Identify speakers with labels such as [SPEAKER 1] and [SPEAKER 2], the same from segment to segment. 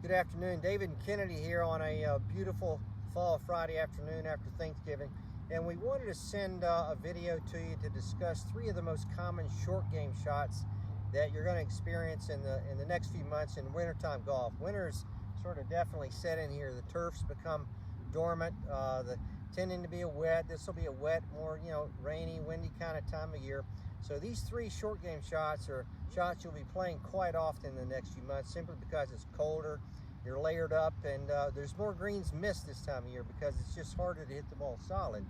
[SPEAKER 1] Good afternoon. David and Kennedy here on a beautiful fall Friday afternoon after Thanksgiving. And we wanted to send a video to you to discuss 3 of the most common short game shots that you're going to experience in the next few months in wintertime golf. Winter's sort of definitely set in here. The turf's become dormant, tending to be wet. This will be a wet, more rainy, windy kind of time of year. So these 3 short game shots are shots you'll be playing quite often in the next few months, simply because it's colder, you're layered up, and there's more greens missed this time of year because it's just harder to hit the ball solid.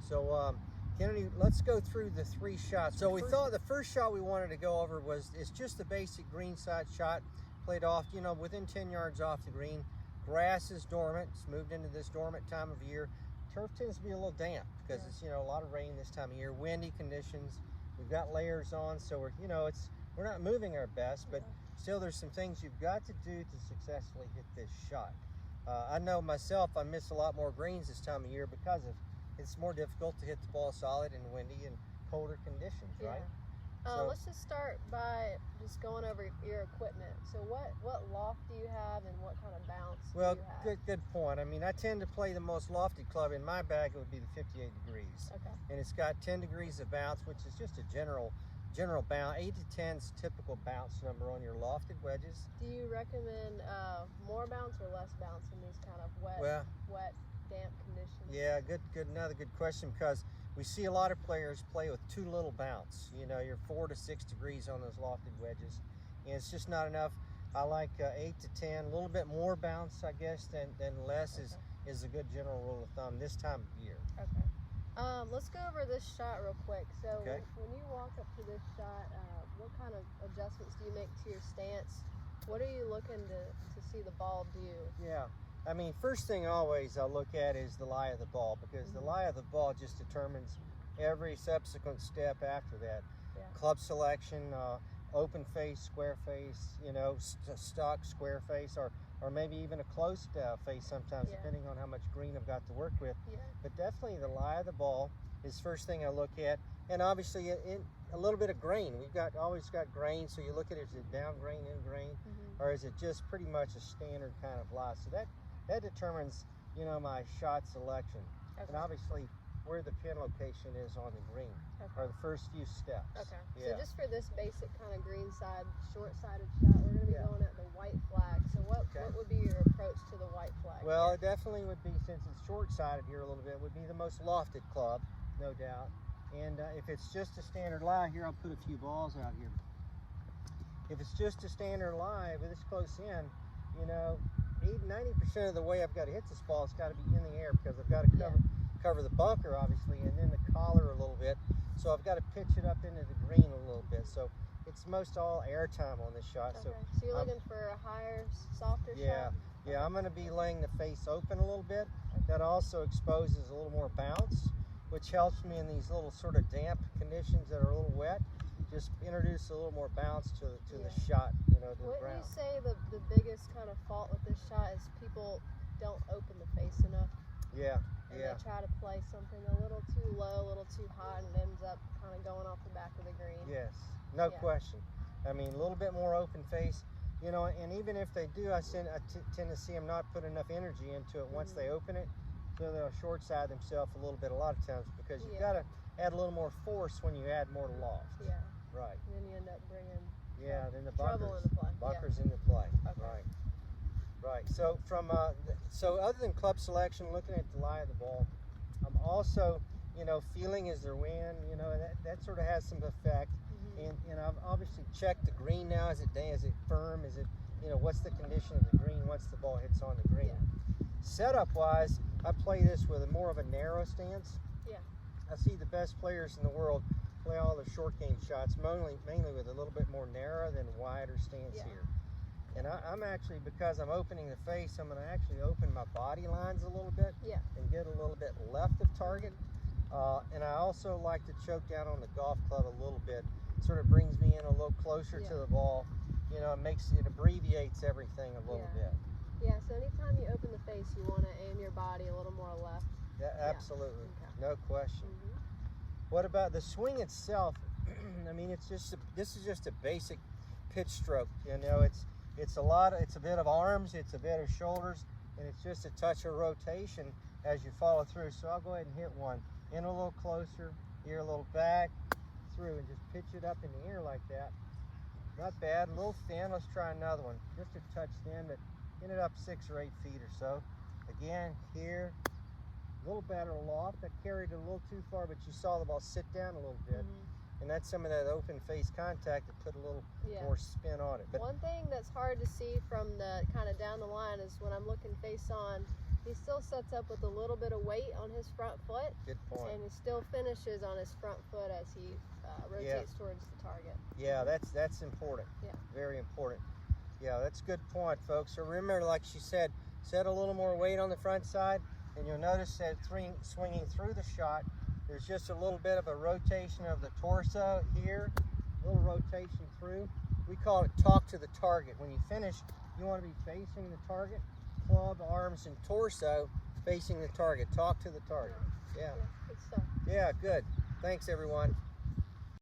[SPEAKER 1] So Kennedy, let's go through the 3 shots. So we thought the first shot we wanted to go over it's just the basic greenside shot, played off, within 10 yards off the green. Grass is dormant. It's moved into this dormant time of year. Turf tends to be a little damp because it's a lot of rain this time of year. Windy conditions. We've got layers on, so we're not moving our best, but still there's some things you've got to do to successfully hit this shot. I know myself, I miss a lot more greens this time of year because it's more difficult to hit the ball solid in windy and colder conditions, right? So
[SPEAKER 2] let's just start by just going over your equipment. So what loft do you have and what kind of bounce do you have?
[SPEAKER 1] Good point. I mean, I tend to play the most lofted club. In my bag, it would be the 58 degrees.
[SPEAKER 2] Okay.
[SPEAKER 1] And it's got 10 degrees of bounce, which is just a general bounce. 8 to 10 is typical bounce number on your lofted wedges.
[SPEAKER 2] Do you recommend more bounce or less bounce in these kind of wet, damp conditions?
[SPEAKER 1] Yeah, another good question, because we see a lot of players play with too little bounce. You're 4 to 6 degrees on those lofted wedges, and it's just not enough. I like 8 to 10, a little bit more bounce, I guess, than less is a good general rule of thumb this time of year.
[SPEAKER 2] Okay. Let's go over this shot real quick. So
[SPEAKER 1] Okay.
[SPEAKER 2] when you walk up to this shot, what kind of adjustments do you make to your stance? What are you looking to see the ball do?
[SPEAKER 1] Yeah. I mean, first thing always I'll look at is the lie of the ball, because the lie of the ball just determines every subsequent step after that.
[SPEAKER 2] Yeah.
[SPEAKER 1] Club selection, open face, square face, stock square face, or maybe even a closed face sometimes, depending on how much green I've got to work with.
[SPEAKER 2] Yeah.
[SPEAKER 1] But definitely the lie of the ball is first thing I look at, and obviously a little bit of grain. We've always got grain, so you look at it, is it down grain, in grain, or is it just pretty much a standard kind of lie? So that determines my shot selection, and obviously where the pin location is on the green, or the first few steps.
[SPEAKER 2] Okay.
[SPEAKER 1] Yeah.
[SPEAKER 2] So just for this basic kind of greenside, short-sided shot, we're going to be going at the white flag. So what would be your approach to the white flag?
[SPEAKER 1] Well, it definitely would be, since it's short-sided here a little bit, would be the most lofted club, no doubt. And if it's just a standard lie, here I'll put a few balls out here. If it's just a standard lie, with this close in, 80-90% of the way I've got to hit this ball, it's got to be in the air, because I've got to cover the bunker, obviously, and then the collar a little bit. So I've got to pitch it up into the green a little bit. So it's most all air time on this shot.
[SPEAKER 2] Okay. So you're looking for a higher, softer shot?
[SPEAKER 1] Yeah, I'm going to be laying the face open a little bit. That also exposes a little more bounce, which helps me in these little sort of damp conditions that are a little wet. Just introduce a little more bounce to the shot, to the ground.
[SPEAKER 2] Wouldn't you say the biggest kind of fault with this shot is people don't open the face enough?
[SPEAKER 1] Yeah.
[SPEAKER 2] And they try to play something a little too low, a little too high, and it ends up kind of going off the back of the green.
[SPEAKER 1] Yes, no question. I mean, a little bit more open face, and even if they do, I tend to see them not put enough energy into it once they open it, so they'll short side themselves a little bit a lot of times, because you've got to add a little more force when you add more loft.
[SPEAKER 2] Yeah.
[SPEAKER 1] Right.
[SPEAKER 2] And then you end up bringing
[SPEAKER 1] then the
[SPEAKER 2] trouble into play.
[SPEAKER 1] Bunker's into play.
[SPEAKER 2] Okay.
[SPEAKER 1] Right. So so other than club selection, looking at the lie of the ball, I'm also, feeling is there wind, that sort of has some effect. And I've obviously checked the green now. Is it firm? Is it, what's the condition of the green once the ball hits on the green?
[SPEAKER 2] Yeah.
[SPEAKER 1] Setup wise, I play this with more of a narrow stance.
[SPEAKER 2] Yeah.
[SPEAKER 1] I see the best players in the world play all the short game shots mainly with a little bit more narrow than wider stance here. And I'm actually, because I'm opening the face, I'm going to actually open my body lines a little bit and get a little bit left of target. And I also like to choke down on the golf club a little bit. Sort of brings me in a little closer to the ball. It abbreviates everything a little bit.
[SPEAKER 2] Yeah, so anytime you open the face, you want to aim your body a little more left.
[SPEAKER 1] Yeah, absolutely. No question. What about the swing itself? I mean, this is just a basic pitch stroke. It's a bit of arms, it's a bit of shoulders, and it's just a touch of rotation as you follow through. So I'll go ahead and hit one in a little closer, here a little back, through, and just pitch it up in the air like that. Not bad, a little thin. Let's try another one. Just a touch thin, but ended up 6 or 8 feet or so. Again, here, a little better loft. I carried it a little too far, but you saw the ball sit down a little bit. And that's some of that open face contact that put a little more spin on it. But
[SPEAKER 2] one thing that's hard to see from the kind of down the line is when I'm looking face on, he still sets up with a little bit of weight on his front foot.
[SPEAKER 1] Good point.
[SPEAKER 2] And he still finishes on his front foot as he rotates towards the target.
[SPEAKER 1] Yeah, that's important.
[SPEAKER 2] Yeah. Very
[SPEAKER 1] important. Yeah, that's a good point, folks. So remember, like she said, set a little more weight on the front side, and you'll notice that swinging through the shot, there's just a little bit of a rotation of the torso here, a little rotation through. We call it talk to the target. When you finish, you want to be facing the target, club, arms, and torso facing the target. Talk to the target. Yeah.
[SPEAKER 2] Good stuff.
[SPEAKER 1] Yeah, good. Thanks, everyone.